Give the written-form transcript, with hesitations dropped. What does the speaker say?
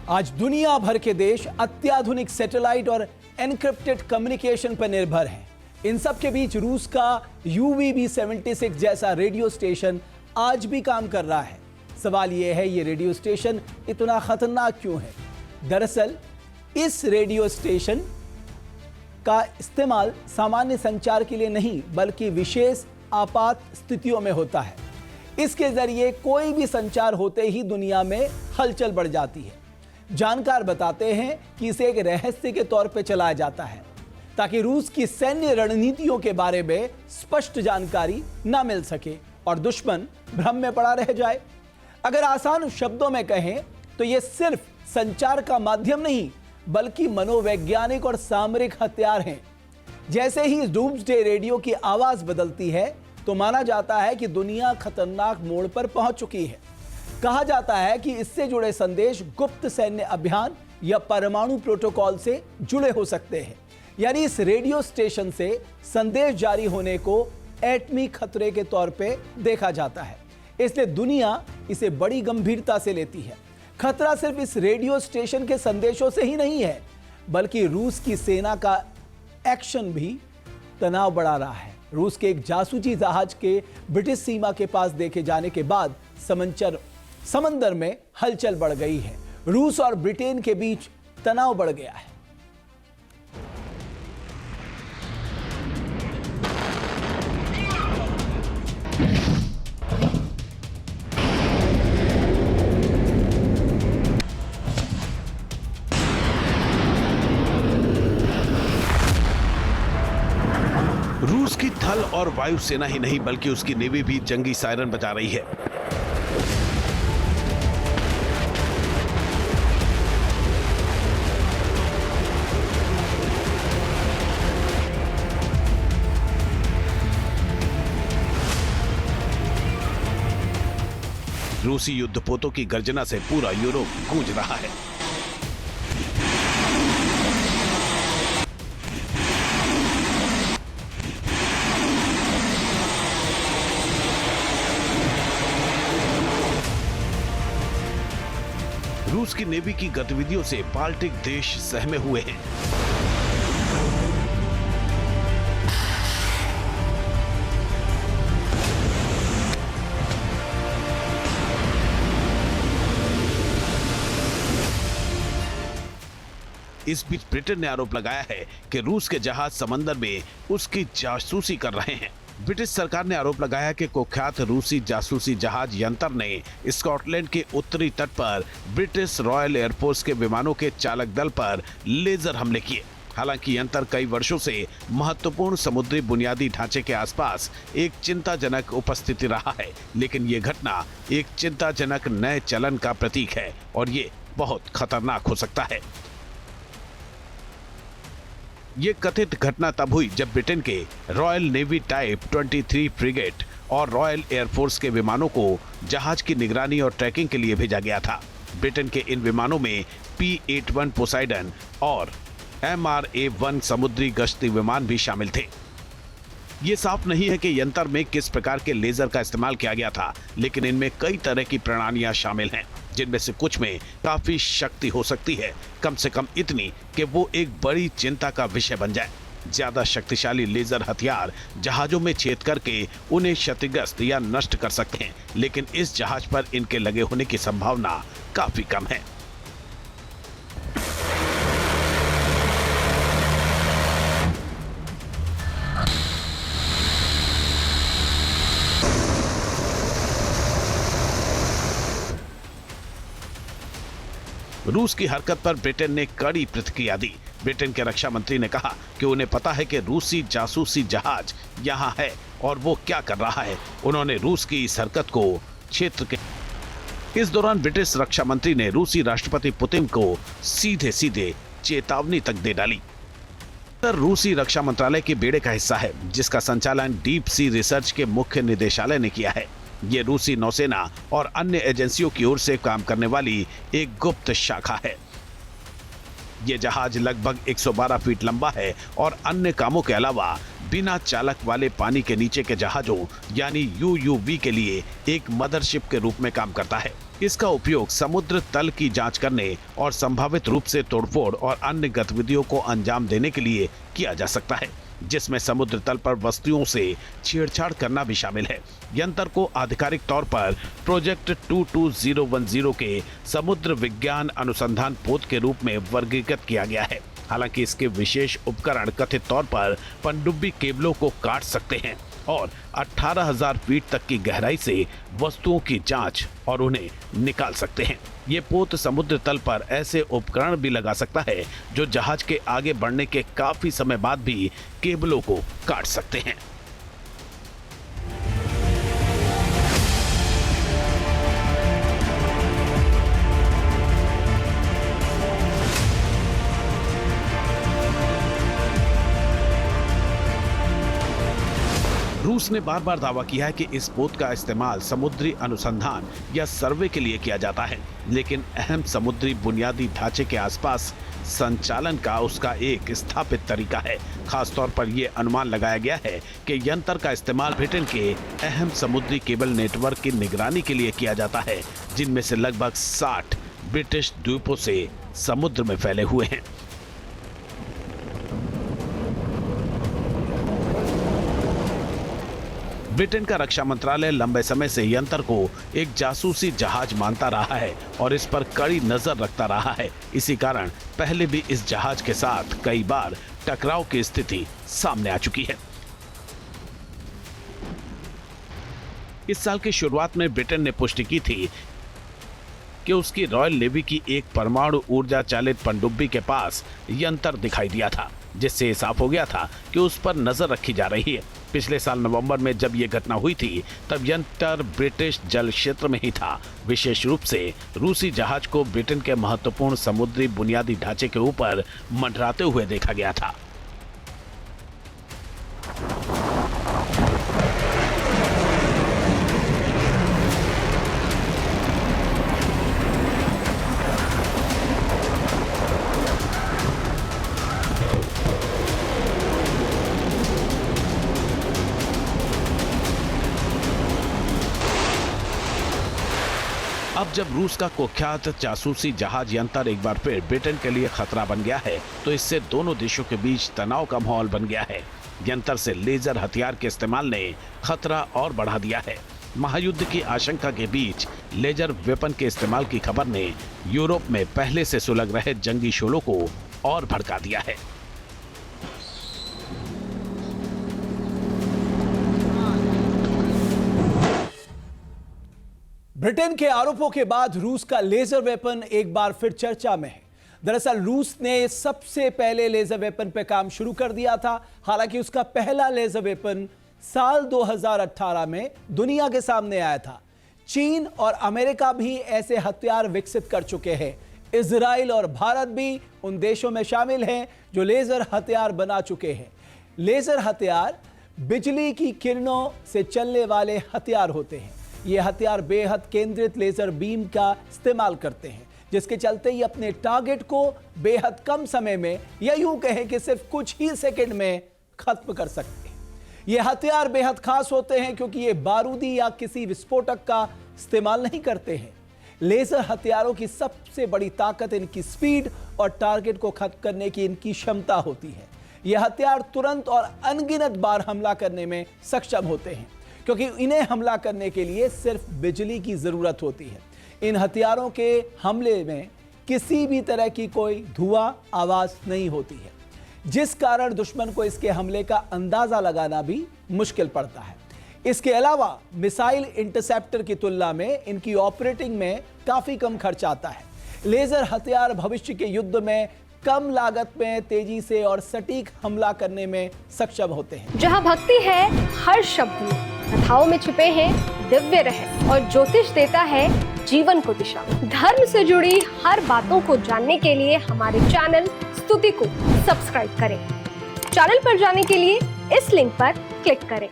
आज दुनिया भर के देश अत्याधुनिक सैटेलाइट और एनक्रिप्टेड कम्युनिकेशन पर निर्भर हैं। इन सब के बीच रूस का UVB-76 जैसा रेडियो स्टेशन आज भी काम कर रहा है। सवाल यह है, ये रेडियो स्टेशन इतना खतरनाक क्यों है? दरअसल इस रेडियो स्टेशन का इस्तेमाल सामान्य संचार के लिए नहीं, बल्कि विशेष आपात स्थितियों में होता है। इसके जरिए कोई भी संचार होते ही दुनिया में हलचल बढ़ जाती है। जानकार बताते हैं कि इसे एक रहस्य के तौर पर चलाया जाता है ताकि रूस की सैन्य रणनीतियों के बारे में स्पष्ट जानकारी ना मिल सके और दुश्मन भ्रम में पड़ा रह जाए। अगर आसान शब्दों में कहें तो यह सिर्फ संचार का माध्यम नहीं, बल्कि मनोवैज्ञानिक और सामरिक हथियार हैं। जैसे ही डूम्सडे रेडियो की आवाज बदलती है तो माना जाता है कि दुनिया खतरनाक मोड़ पर पहुंच चुकी है। कहा जाता है कि इससे जुड़े संदेश गुप्त सैन्य अभियान या परमाणु प्रोटोकॉल से जुड़े हो सकते हैं। यानी इस रेडियो स्टेशन से संदेश जारी होने को एटमी खतरे के तौर पे देखा जाता है, इसलिए दुनिया इसे बड़ी गंभीरता से लेती है। खतरा सिर्फ इस रेडियो स्टेशन के संदेशों से ही नहीं है, बल्कि रूस की सेना का एक्शन भी तनाव बढ़ा रहा है। रूस के एक जासूसी जहाज के ब्रिटिश सीमा के पास देखे जाने के बाद समंदर में हलचल बढ़ गई है। रूस और ब्रिटेन के बीच तनाव बढ़ गया है। रूस की थल और वायु सेना ही नहीं, बल्कि उसकी नेवी भी जंगी सायरन बजा रही है। रूसी युद्धपोतों की गर्जना से पूरा यूरोप गूंज रहा है। रूस की नेवी की गतिविधियों से बाल्टिक देश सहमे हुए हैं। इस बीच ब्रिटेन ने आरोप लगाया है कि रूस के जहाज समंदर में उसकी जासूसी कर रहे हैं। ब्रिटिश सरकार ने आरोप लगाया कि कुख्यात रूसी जासूसी जहाज यंत्र ने स्कॉटलैंड के उत्तरी तट पर ब्रिटिश रॉयल एयरफोर्स के विमानों के चालक दल पर लेजर हमले किए। हालांकि यंत्र कई वर्षों से महत्वपूर्ण समुद्री बुनियादी ढांचे के आसपास एक चिंताजनक उपस्थिति रहा है, लेकिन ये घटना एक चिंताजनक नए चलन का प्रतीक है और ये बहुत खतरनाक हो सकता है। ये कथित घटना तब हुई जब ब्रिटेन के रॉयल नेवी टाइप 23 फ्रिगेट और रॉयल एयरफोर्स के विमानों को जहाज की निगरानी और ट्रैकिंग के लिए भेजा गया था। ब्रिटेन के इन विमानों में P-81 पोसाइडन और MRA-1 समुद्री गश्ती विमान भी शामिल थे। ये साफ नहीं है कि यंत्र में किस प्रकार के लेजर का इस्तेमाल किया गया था, लेकिन इनमें कई तरह की प्रणालियां शामिल हैं, जिनमें से कुछ में काफी शक्ति हो सकती है, कम से कम इतनी कि वो एक बड़ी चिंता का विषय बन जाए। ज्यादा शक्तिशाली लेजर हथियार जहाजों में छेद करके उन्हें क्षतिग्रस्त या नष्ट कर सकते हैं, लेकिन इस जहाज पर इनके लगे होने की संभावना काफी कम है। रूस की हरकत पर ब्रिटेन ने कड़ी प्रतिक्रिया दी। ब्रिटेन के रक्षा मंत्री ने कहा कि उन्हें पता है कि रूसी जासूसी जहाज यहां है और वो क्या कर रहा है। उन्होंने रूस की इस हरकत को क्षेत्र के इस दौरान ब्रिटिश रक्षा मंत्री ने रूसी राष्ट्रपति पुतिन को सीधे सीधे चेतावनी तक दे डाली। रूसी रक्षा मंत्रालय के बेड़े का हिस्सा है, जिसका संचालन डीप सी रिसर्च के मुख्य निदेशालय ने किया है। ये रूसी नौसेना और अन्य एजेंसियों की ओर से काम करने वाली एक गुप्त शाखा है। ये जहाज लगभग 112 फीट लंबा है और अन्य कामों के अलावा बिना चालक वाले पानी के नीचे के जहाजों यानी UUV के लिए एक मदरशिप के रूप में काम करता है। इसका उपयोग समुद्र तल की जांच करने और संभावित रूप से तोड़फोड़ और अन्य गतिविधियों को अंजाम देने के लिए किया जा सकता है, जिसमें समुद्र तल पर वस्तुओं से छेड़छाड़ करना भी शामिल है। यंत्र को आधिकारिक तौर पर प्रोजेक्ट 22010 के समुद्र विज्ञान अनुसंधान पोत के रूप में वर्गीकृत किया गया है। हालांकि इसके विशेष उपकरण कथित तौर पर पनडुब्बी केबलों को काट सकते हैं और 18,000 फीट तक की गहराई से वस्तुओं की जांच और उन्हें निकाल सकते हैं। ये पोत समुद्र तल पर ऐसे उपकरण भी लगा सकता है जो जहाज के आगे बढ़ने के काफी समय बाद भी केबलों को काट सकते हैं। रूस ने बार बार दावा किया है कि इस पोत का इस्तेमाल समुद्री अनुसंधान या सर्वे के लिए किया जाता है, लेकिन अहम समुद्री बुनियादी ढांचे के आसपास संचालन का उसका एक स्थापित तरीका है। खासतौर पर यह अनुमान लगाया गया है कि यंत्र का इस्तेमाल ब्रिटेन के अहम समुद्री केबल नेटवर्क की निगरानी के लिए किया जाता है, जिनमें से लगभग 60 ब्रिटिश द्वीपों से समुद्र में फैले हुए हैं। ब्रिटेन का रक्षा मंत्रालय लंबे समय से यंत्र को एक जासूसी जहाज मानता रहा है और इस पर कड़ी नजर रखता रहा है। इसी कारण पहले भी इस जहाज के साथ कई बार टकराव की स्थिति सामने आ चुकी है। इस साल की शुरुआत में ब्रिटेन ने पुष्टि की थी कि उसकी रॉयल नेवी की एक परमाणु ऊर्जा चालित पनडुब्बी के पास यंत्र दिखाई दिया था, जिससे साफ हो गया था कि उस पर नजर रखी जा रही है। पिछले साल नवंबर में जब यह घटना हुई थी, तब यंत्र ब्रिटिश जल क्षेत्र में ही था। विशेष रूप से रूसी जहाज को ब्रिटेन के महत्वपूर्ण समुद्री बुनियादी ढांचे के ऊपर मंडराते हुए देखा गया था। अब जब रूस का कुख्यात जासूसी जहाज यंत्र एक बार फिर ब्रिटेन के लिए खतरा बन गया है, तो इससे दोनों देशों के बीच तनाव का माहौल बन गया है। यंत्र से लेजर हथियार के इस्तेमाल ने खतरा और बढ़ा दिया है। महायुद्ध की आशंका के बीच लेजर वेपन के इस्तेमाल की खबर ने यूरोप में पहले से सुलग रहे जंगी शोलों को और भड़का दिया है। ब्रिटेन के आरोपों के बाद रूस का लेजर वेपन एक बार फिर चर्चा में है। दरअसल रूस ने सबसे पहले लेजर वेपन पर काम शुरू कर दिया था। हालांकि उसका पहला लेजर वेपन साल 2018 में दुनिया के सामने आया था। चीन और अमेरिका भी ऐसे हथियार विकसित कर चुके हैं। इजराइल और भारत भी उन देशों में शामिल हैं जो लेजर हथियार बना चुके हैं। लेजर हथियार बिजली की किरणों से चलने वाले हथियार होते हैं। ये हथियार बेहद केंद्रित लेजर बीम का इस्तेमाल करते हैं, जिसके चलते ही अपने टारगेट को बेहद कम समय में या यूं कहें कि सिर्फ कुछ ही सेकंड में खत्म कर सकते हैं। ये हथियार बेहद खास होते हैं क्योंकि ये बारूदी या किसी विस्फोटक का इस्तेमाल नहीं करते हैं। लेजर हथियारों की सबसे बड़ी ताकत इनकी स्पीड और टारगेट को खत्म करने की इनकी क्षमता होती है। यह हथियार तुरंत और अनगिनत बार हमला करने में सक्षम होते हैं, क्योंकि इन्हें हमला करने के लिए सिर्फ बिजली की जरूरत होती है। इन हथियारों के हमले में किसी भी तरह की कोई धुआं आवाज नहीं होती है, जिस कारण दुश्मन को इसके हमले का अंदाजा लगाना भी मुश्किल पड़ता है। इसके अलावा मिसाइल इंटरसेप्टर की तुलना में इनकी ऑपरेटिंग में काफी कम खर्च आता है। लेजर हथियार भविष्य के युद्ध में कम लागत में तेजी से और सटीक हमला करने में सक्षम होते हैं। जहां भक्ति है हर शब्द में, कथाओं में छुपे हैं दिव्य रहस्य और ज्योतिष देता है जीवन को दिशा। धर्म से जुड़ी हर बातों को जानने के लिए हमारे चैनल स्तुति को सब्सक्राइब करें। चैनल पर जाने के लिए इस लिंक पर क्लिक करें।